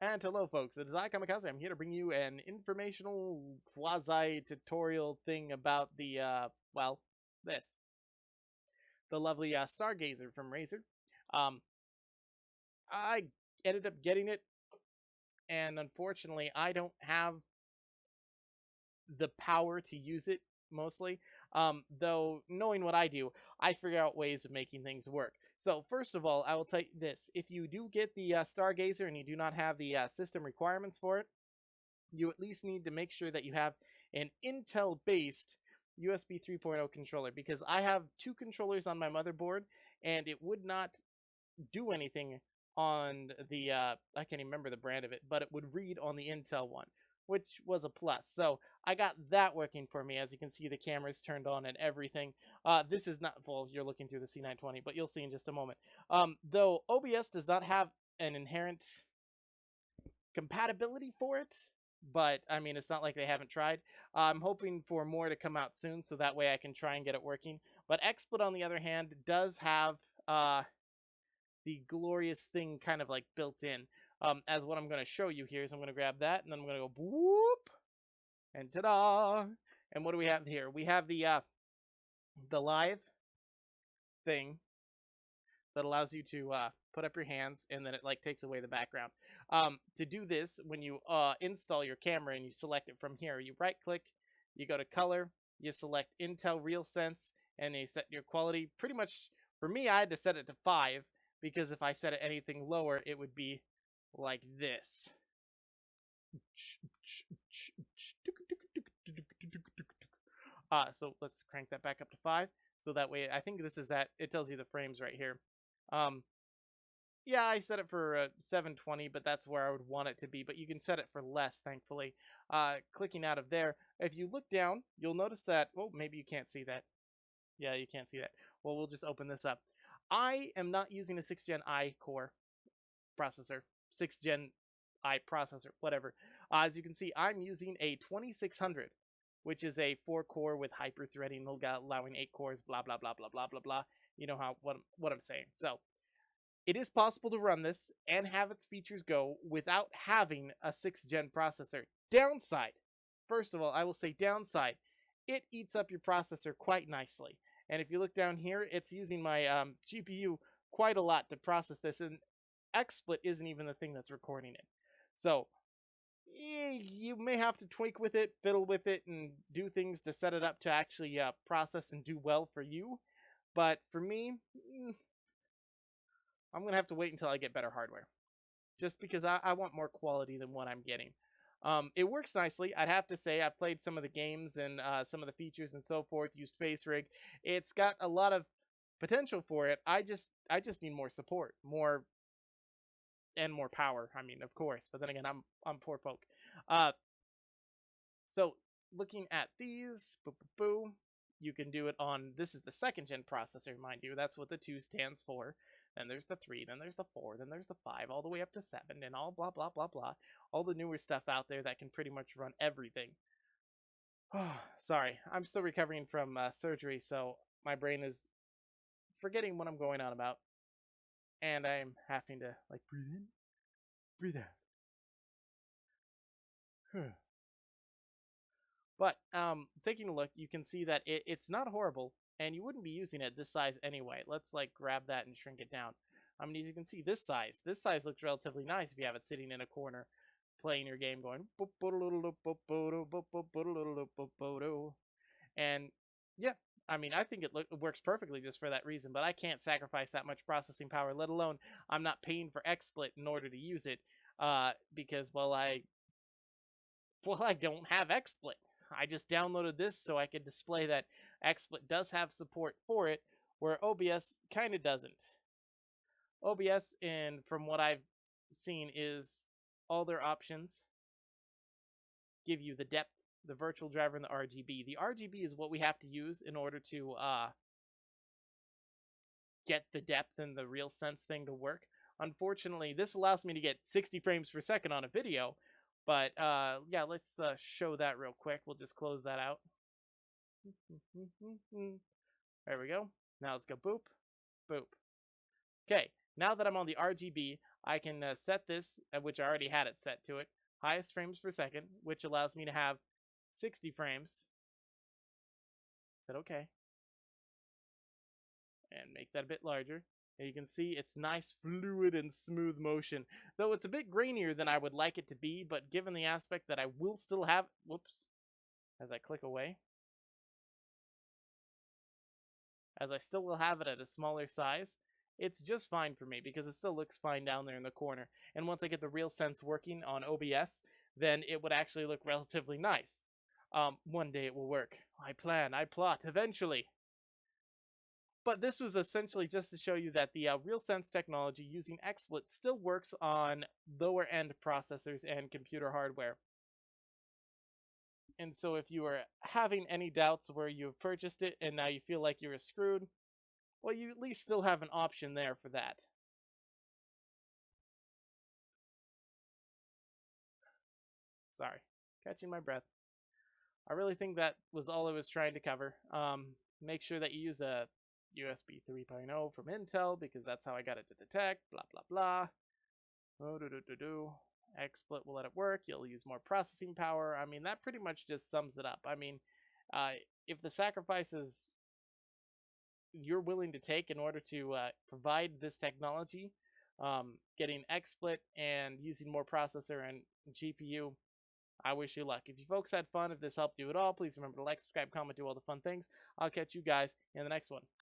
And hello, folks. It is I, Kamikaze. I'm here to bring you an informational quasi-tutorial thing about the, well, this. The lovely Stargazer from Razer. Um, I ended up getting it, and unfortunately, I don't have the power to use it, mostly. Though, knowing what I do, I figure out ways of making things work. So, first of all, I will tell you this. If you do get the Stargazer and you do not have the system requirements for it, you at least need to make sure that you have an Intel based USB 3.0 controller, because I have two controllers on my motherboard and it would not do anything on the I can't even remember the brand of it, but it would read on the Intel one, which was a plus. So I got that working for me. As you can see, the camera's turned on and everything. This is not, well, you're looking through the C920, but you'll see in just a moment. Though OBS does not have an inherent compatibility for it, but I mean, it's not like they haven't tried. I'm hoping for more to come out soon, so that way I can try and get it working. But XSplit, on the other hand, does have the glorious thing kind of like built in. As what I'm going to show you here is I'm going to grab that, and then I'm going to go whoop, and ta-da! And what do we have here? We have the live thing that allows you to put up your hands, and then it like takes away the background. To do this, when you install your camera and you select it from here, you right click, you go to color, you select Intel RealSense, and you set your quality. Pretty much for me, I had to set it to 5, because if I set it anything lower, it would be like this. So let's crank that back up to 5. So that way, I think this is at, it tells you the frames right here. Yeah, I set it for 720, but that's where I would want it to be. But you can set it for less, thankfully. Clicking out of there, if you look down, you'll notice that, well, maybe you can't see that. Yeah, you can't see that. Well, we'll just open this up. I am not using a 6th Gen I core processor, 6th Gen I processor, whatever. As you can see, I'm using a 2600, which is a 4-core with hyper-threading, allowing 8 cores, blah, blah, blah, blah, blah, blah, blah. You know what I'm saying. So, it is possible to run this and have its features go without having a 6th Gen processor. Downside, first of all, I will say downside, it eats up your processor quite nicely. And if you look down here, it's using my GPU quite a lot to process this, and XSplit isn't even the thing that's recording it. So, you may have to tweak with it, fiddle with it, and do things to set it up to actually process and do well for you. But for me, I'm going to have to wait until I get better hardware, just because I want more quality than what I'm getting. It works nicely. I'd have to say I've played some of the games and some of the features and so forth, used face rig. It's got a lot of potential for it. I just need more support, more power. I mean, of course, but then again, I'm poor folk. So looking at these, you can do it on, this is the 2nd Gen processor, mind you. That's what the 2 stands for. Then there's the 3, then there's the 4, then there's the 5, all the way up to 7, and all blah, blah, blah, blah. All the newer stuff out there that can pretty much run everything. Sorry, I'm still recovering from surgery, so my brain is forgetting what I'm going on about. And I'm having to, like, breathe in, breathe out. But taking a look, you can see that it's not horrible, and you wouldn't be using it this size anyway. Let's like grab that and shrink it down. I mean, as you can see, this size looks relatively nice if you have it sitting in a corner, playing your game, going. And yeah, I mean, I think it works perfectly just for that reason. But I can't sacrifice that much processing power, let alone I'm not paying for XSplit in order to use it, because I don't have XSplit. I just downloaded this so I could display that XSplit does have support for it, where OBS kind of doesn't. OBS, and from what I've seen, is all their options give you the depth, the virtual driver, and the RGB. The RGB is what we have to use in order to get the depth and the RealSense thing to work. Unfortunately, this allows me to get 60 frames per second on a video, but yeah, let's show that real quick. We'll just close that out. There we go. Now let's go boop, boop. Okay, now that I'm on the RGB, I can set this, which I already had it set to it, highest frames per second, which allows me to have 60 frames. Said okay. And make that a bit larger. And you can see it's nice, fluid, and smooth motion. Though it's a bit grainier than I would like it to be, but given the aspect that I will still have, whoops, as I click away, as I still will have it at a smaller size, it's just fine for me because it still looks fine down there in the corner. And once I get the RealSense working on OBS, then it would actually look relatively nice. One day it will work. I plot, eventually. But this was essentially just to show you that the RealSense technology using XSplit still works on lower end processors and computer hardware. And so if you are having any doubts where you've purchased it and now you feel like you're screwed, well, you at least still have an option there for that. Sorry, catching my breath. I really think that was all I was trying to cover. Make sure that you use a USB 3.0 from Intel because that's how I got it to detect, blah, blah, blah. XSplit will let it work. You'll use more processing power. I mean, that pretty much just sums it up. I mean, if the sacrifices you're willing to take in order to provide this technology, getting XSplit and using more processor and GPU, I wish you luck. If you folks had fun, if this helped you at all, please remember to like, subscribe, comment, do all the fun things. I'll catch you guys in the next one.